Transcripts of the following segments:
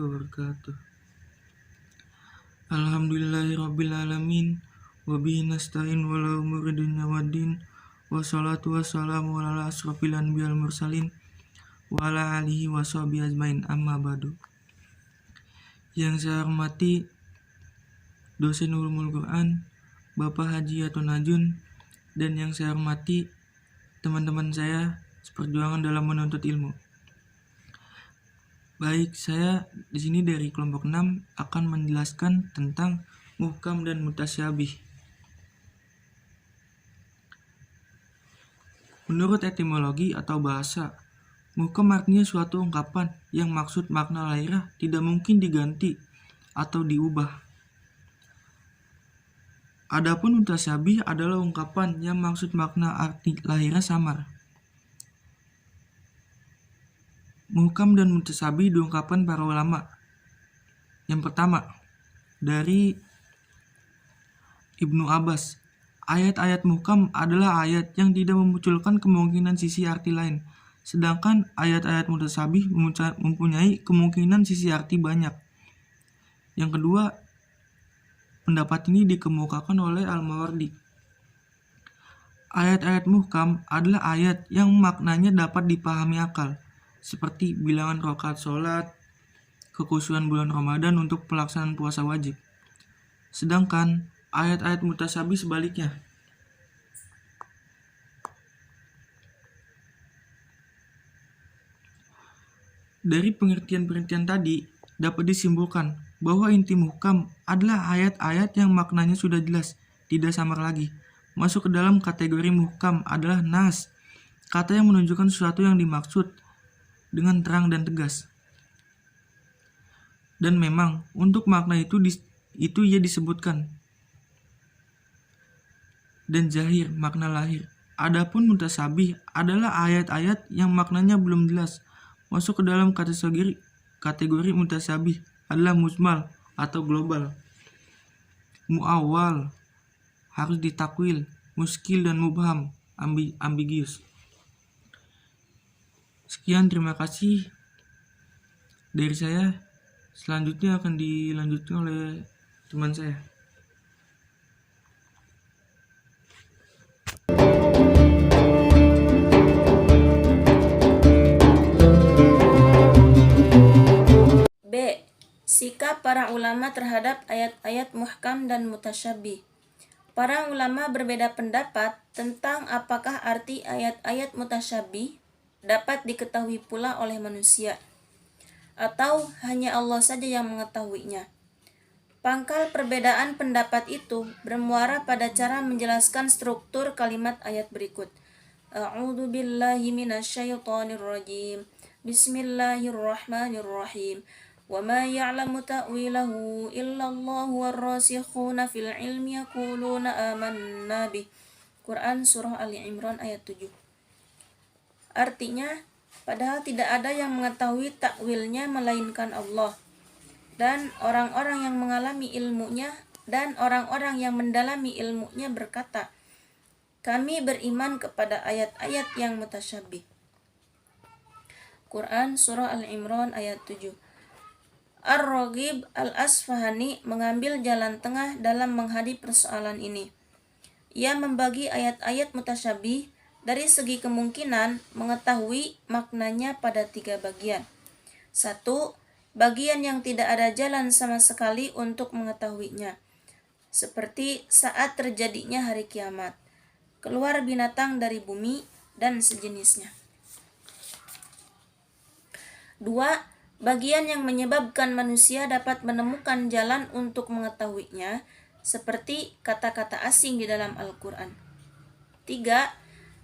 wabarakatuh. Alhamdulillahirrabbilalamin. Wabihi nasta'in wala umuri dunya waddin. Wassalatu wassalamu ala asrafil anbiya'il mursalin wa ala alihi wa sahbihi ajmain, amma ba'du. Yang saya hormati dosen ulumul Quran Bapak Haji Yatun Najun, dan yang saya hormati teman-teman saya seperjuangan dalam menuntut ilmu. Baik, saya di sini dari kelompok 6 akan menjelaskan tentang muhkam dan mutasyabih. Menurut etimologi atau bahasa, muhkam artinya suatu ungkapan yang maksud makna lahiriah tidak mungkin diganti atau diubah. Adapun mutasyabih adalah ungkapan yang maksud makna arti lahiriah samar. Muhkam dan mutasyabih diungkapkan para ulama. Yang pertama, dari Ibnu Abbas, ayat-ayat muhkam adalah ayat yang tidak memunculkan kemungkinan sisi arti lain, sedangkan ayat-ayat mutasyabih mempunyai kemungkinan sisi arti banyak. Yang kedua, pendapat ini dikemukakan oleh Al-Mawardi. Ayat-ayat muhkam adalah ayat yang maknanya dapat dipahami akal, seperti bilangan rakaat sholat, kekhusyuan bulan Ramadan untuk pelaksanaan puasa wajib. Sedangkan ayat-ayat mutasyabih sebaliknya. Dari pengertian-pengertian tadi dapat disimpulkan bahwa inti muhkam adalah ayat-ayat yang maknanya sudah jelas, tidak samar lagi. Masuk ke dalam kategori muhkam adalah nas, kata yang menunjukkan sesuatu yang dimaksud dengan terang dan tegas. Dan memang untuk makna itu ia disebutkan. Dan zahir, makna lahir. Adapun mutasyabih adalah ayat-ayat yang maknanya belum jelas. Masuk ke dalam kategori mutasyabih adalah mujmal atau global. Mu'awwal harus ditakwil, muskil dan mubham ambigius. Sekian, terima kasih dari saya. Selanjutnya akan dilanjutkan oleh teman saya. B. Sikap para ulama terhadap ayat-ayat muhkam dan mutasyabih. Para ulama berbeda pendapat tentang apakah arti ayat-ayat mutasyabih dapat diketahui pula oleh manusia, atau hanya Allah saja yang mengetahuinya. Pangkal perbedaan pendapat itu bermuara pada cara menjelaskan struktur kalimat ayat berikut. A'udzu billahi minasyaitonir rajim. Bismillahirrahmanirrahim. Wa ma ya'lamu ta'wilahu illallahu war-rasikhuna fil ilmi yaquluna amanna bih. Quran surah Ali Imran ayat 7. Artinya, padahal tidak ada yang mengetahui takwilnya melainkan Allah, dan orang-orang yang mengalami ilmunya dan orang-orang yang mendalami ilmunya berkata, kami beriman kepada ayat-ayat yang mutasyabih. Quran surah Al-Imran ayat 7. Ar-Raghib Al-Asfahani mengambil jalan tengah dalam menghadapi persoalan ini. Ia membagi ayat-ayat mutasyabih dari segi kemungkinan mengetahui maknanya pada 3 bagian. 1. Bagian yang tidak ada jalan sama sekali untuk mengetahuinya, seperti saat terjadinya hari kiamat, keluar binatang dari bumi, dan sejenisnya. 2. Bagian yang menyebabkan manusia dapat menemukan jalan untuk mengetahuinya, seperti kata-kata asing di dalam Al-Quran. 3.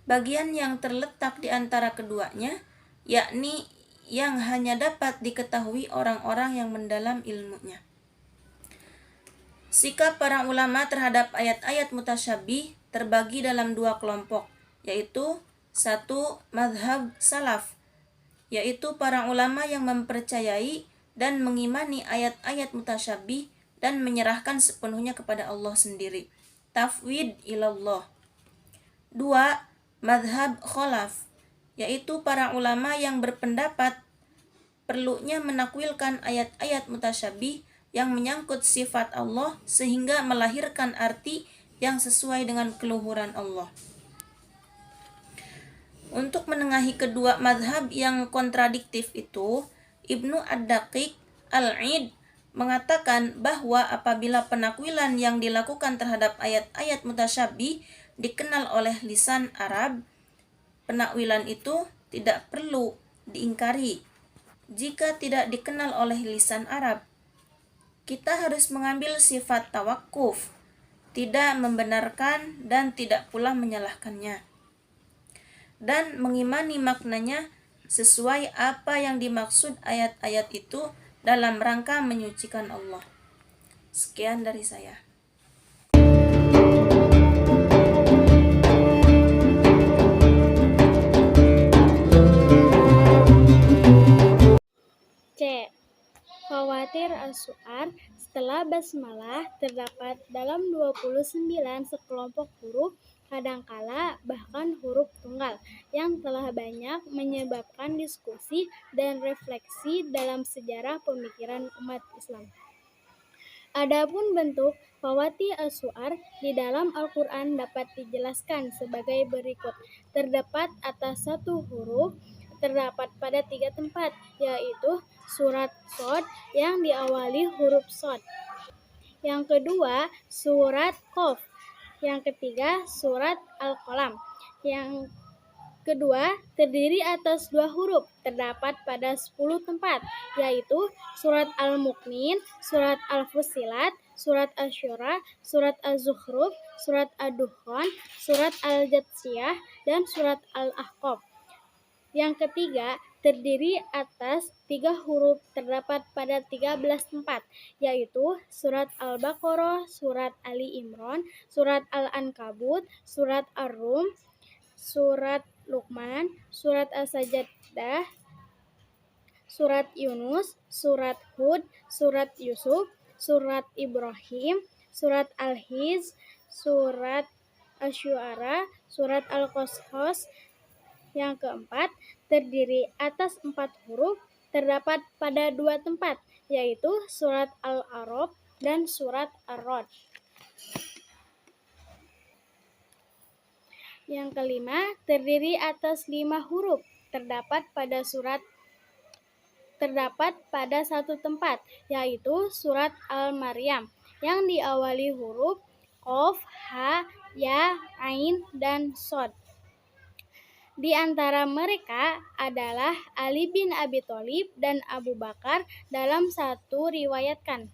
Bagian yang terletak di antara keduanya, yakni yang hanya dapat diketahui orang-orang yang mendalam ilmunya. Sikap para ulama terhadap ayat-ayat mutasyabih terbagi dalam 2 kelompok, yaitu 1. Madhab salaf, yaitu para ulama yang mempercayai dan mengimani ayat-ayat mutasyabih dan menyerahkan sepenuhnya kepada Allah sendiri. Tafwid ilallah. 2. Madhab khalaf, yaitu para ulama yang berpendapat perlunya menakwilkan ayat-ayat mutasyabih yang menyangkut sifat Allah sehingga melahirkan arti yang sesuai dengan keluhuran Allah. Untuk menengahi kedua madhab yang kontradiktif itu, Ibnu Ad-Daqiq Al-Id mengatakan bahwa apabila penakwilan yang dilakukan terhadap ayat-ayat mutasyabih dikenal oleh lisan Arab, penakwilan itu tidak perlu diingkari. Jika tidak dikenal oleh lisan Arab, kita harus mengambil sifat tawakuf, tidak membenarkan dan tidak pula menyalahkannya, dan mengimani maknanya sesuai apa yang dimaksud ayat-ayat itu dalam rangka menyucikan Allah. Sekian dari saya. C. Khawatir as-su'ar setelah basmalah terdapat dalam 29 sekelompok huruf, kadangkala bahkan huruf tunggal, yang telah banyak menyebabkan diskusi dan refleksi dalam sejarah pemikiran umat Islam. Adapun bentuk khawati as-su'ar di dalam Al-Quran dapat dijelaskan sebagai berikut. Terdapat atas satu huruf, terdapat pada 3 tempat, yaitu surat Shad yang diawali huruf Shad. Yang kedua, surat Qaf. Yang ketiga, surat Al-Qalam. Yang kedua, terdiri atas 2 huruf, terdapat pada 10 tempat, yaitu surat Al-Mu'min, surat Al-Fussilat, surat Asy-Syura, surat Az-Zukhruf, surat Ad-Dukhan, surat Al-Jathiyah, dan surat Al-Ahqaf. Yang ketiga, terdiri atas 3 huruf, terdapat pada 13 tempat, yaitu surat Al-Baqarah, surat Ali Imran, surat Al-Ankabut, surat Ar-Rum, surat Luqman, surat As-Sajdah, surat Yunus, surat Hud, surat Yusuf, surat Ibrahim, surat Al-Hijr, surat Asy-Syu'ara, surat Al-Qasas. Yang keempat, terdiri atas 4 huruf, terdapat pada 2 tempat, yaitu surat Al-A'raf dan surat Ar-Ra'd. Yang kelima, terdiri atas 5 huruf, terdapat pada 1 tempat, yaitu surat Al-Maryam, yang diawali huruf Qaf, Ha, Ya, Ain, dan Shad. Di antara mereka adalah Ali bin Abi Thalib dan Abu Bakar dalam satu riwayatkan.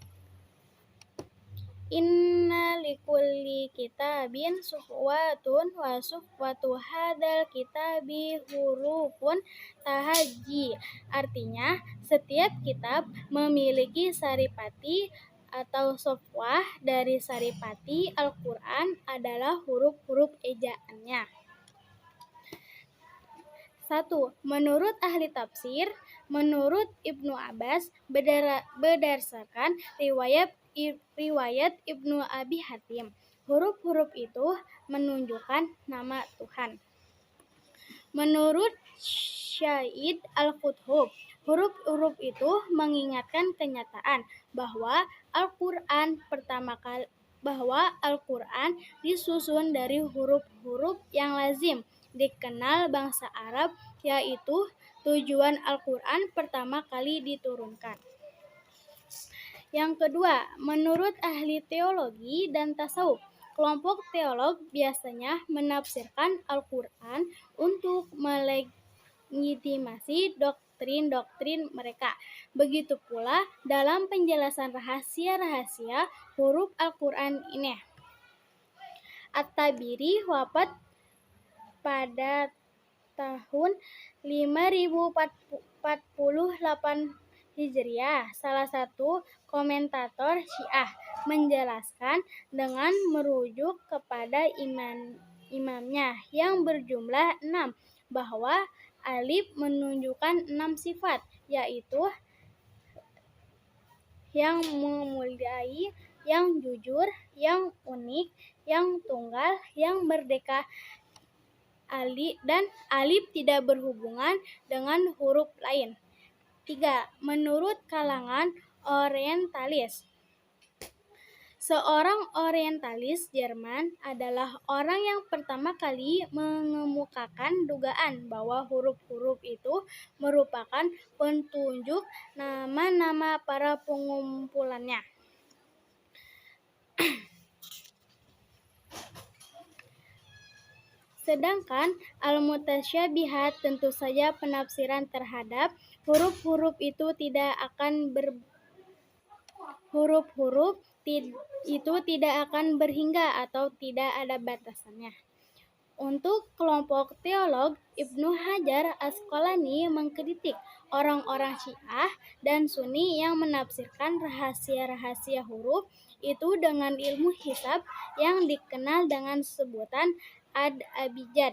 Inna likulli kitabin suhwatun wa suhwatu hadal kitabi hurufun tahajji. Artinya, setiap kitab memiliki saripati atau sofwah dari saripati Al-Quran adalah huruf-huruf ejaannya. 1. Menurut ahli tafsir, menurut Ibnu Abbas, berdasarkan riwayat Ibnu Abi Hatim, huruf-huruf itu menunjukkan nama Tuhan. Menurut Syahid Al-Qutb, huruf-huruf itu mengingatkan kenyataan bahwa Al-Quran disusun dari huruf-huruf yang lazim dikenal bangsa Arab, yaitu tujuan Al-Quran pertama kali diturunkan. Yang kedua, menurut ahli teologi dan tasawuf, kelompok teolog biasanya menafsirkan Al-Quran untuk melegitimasi doktrin-doktrin mereka. Begitu pula dalam penjelasan rahasia-rahasia huruf Al-Quran ini. At-Tabari wafat pada tahun 5048 Hijriah. Salah satu komentator Syiah menjelaskan dengan merujuk kepada imamnya yang berjumlah 6 bahwa alif menunjukkan 6 sifat, yaitu yang memuliai, yang jujur, yang unik, yang tunggal, yang merdeka. Dan alif tidak berhubungan dengan huruf lain. 3. Menurut kalangan orientalis, seorang orientalis Jerman adalah orang yang pertama kali mengemukakan dugaan bahwa huruf-huruf itu merupakan petunjuk nama-nama para pengumpulannya. Sedangkan al-mutasyabihat tentu saja penafsiran terhadap huruf-huruf itu tidak akan berhingga atau tidak ada batasannya. Untuk kelompok teolog, Ibnu Hajar Asqalani mengkritik orang-orang Syiah dan Sunni yang menafsirkan rahasia-rahasia huruf itu dengan ilmu hisab yang dikenal dengan sebutan ad-abjad.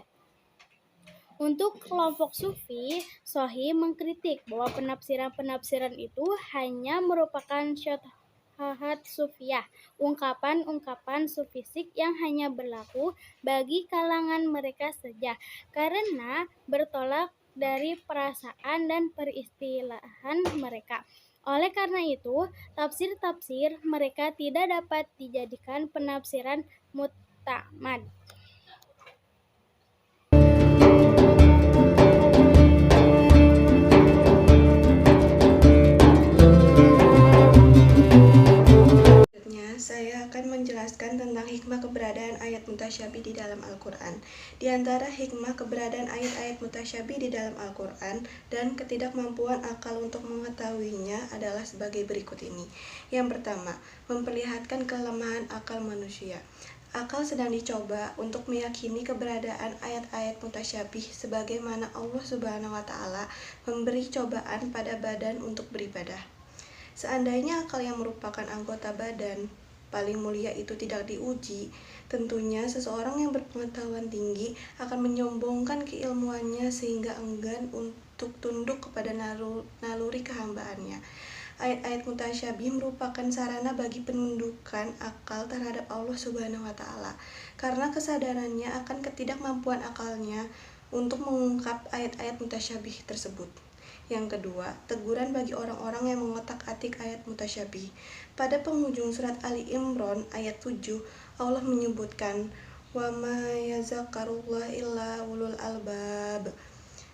Untuk kelompok Sufi, Sohi mengkritik bahwa penafsiran-penafsiran itu hanya merupakan syubhat sufiyah, ungkapan-ungkapan sufistik yang hanya berlaku bagi kalangan mereka saja, karena bertolak dari perasaan dan peristilahan mereka. Oleh karena itu, tafsir-tafsir mereka tidak dapat dijadikan penafsiran mu'tamad. Saya akan menjelaskan tentang hikmah keberadaan ayat mutasyabih di dalam Al-Quran. Di antara hikmah keberadaan ayat-ayat mutasyabih di dalam Al-Quran dan ketidakmampuan akal untuk mengetahuinya adalah sebagai berikut ini. Yang pertama, memperlihatkan kelemahan akal manusia. Akal sedang dicoba untuk meyakini keberadaan ayat-ayat mutasyabih sebagaimana Allah Subhanahu wa Ta'ala memberi cobaan pada badan untuk beribadah. Seandainya akal yang merupakan anggota badan paling mulia itu tidak diuji, tentunya seseorang yang berpengetahuan tinggi akan menyombongkan keilmuannya sehingga enggan untuk tunduk kepada naluri kehambaannya. Ayat-ayat mutasyabih merupakan sarana bagi penundukan akal terhadap Allah Subhanahu wa Ta'ala, karena kesadarannya akan ketidakmampuan akalnya untuk mengungkap ayat-ayat mutasyabih tersebut. Yang kedua, teguran bagi orang-orang yang mengotak-atik ayat mutasyabih. Pada penghujung surat Ali Imran ayat 7, Allah menyebutkan wa ma yazakkarullah illa ulul albab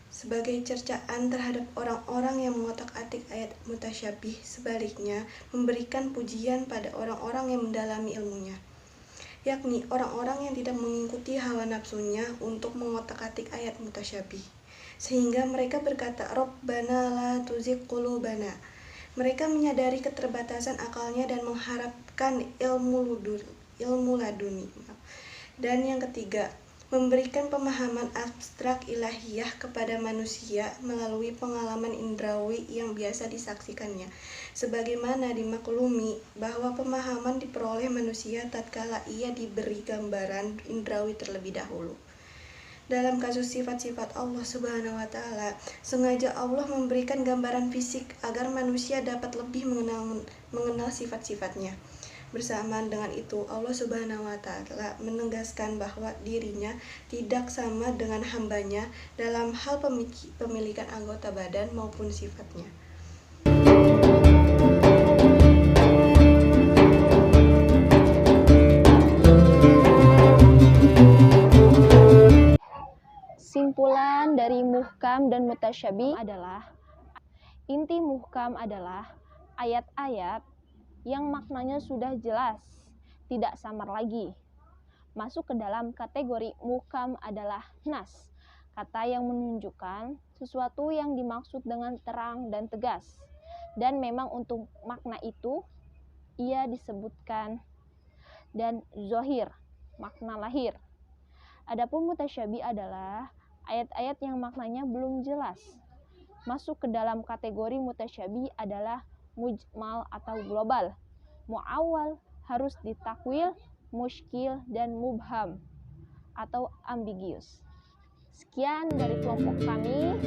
sebagai cercaan terhadap orang-orang yang mengotak-atik ayat mutasyabih. Sebaliknya, memberikan pujian pada orang-orang yang mendalami ilmunya, yakni orang-orang yang tidak mengikuti hawa nafsunya untuk mengotak-atik ayat mutasyabih, sehingga mereka berkata, Rabbana la tuzigh qulubana. Mereka menyadari keterbatasan akalnya dan mengharapkan ilmu laduni. Dan yang ketiga, memberikan pemahaman abstrak ilahiyah kepada manusia melalui pengalaman indrawi yang biasa disaksikannya, sebagaimana dimaklumi bahwa pemahaman diperoleh manusia tatkala ia diberi gambaran indrawi terlebih dahulu. Dalam kasus sifat-sifat Allah Subhanahu wa Ta'ala, sengaja Allah memberikan gambaran fisik agar manusia dapat lebih mengenal sifat-sifatnya. Bersamaan dengan itu, Allah Subhanahu wa Ta'ala menegaskan bahwa dirinya tidak sama dengan hambanya dalam hal pemilikan anggota badan maupun sifatnya. Simpulan dari muhkam dan mutasyabih adalah, inti muhkam adalah ayat-ayat yang maknanya sudah jelas, tidak samar lagi. Masuk ke dalam kategori muhkam adalah nas, kata yang menunjukkan sesuatu yang dimaksud dengan terang dan tegas, dan memang untuk makna itu ia disebutkan, dan zohir, makna lahir. Adapun mutasyabih adalah ayat-ayat yang maknanya belum jelas. Masuk ke dalam kategori mutasyabih adalah mujmal atau global, muawwal harus ditakwil, muskil dan mubham atau ambigius. Sekian dari kelompok kami.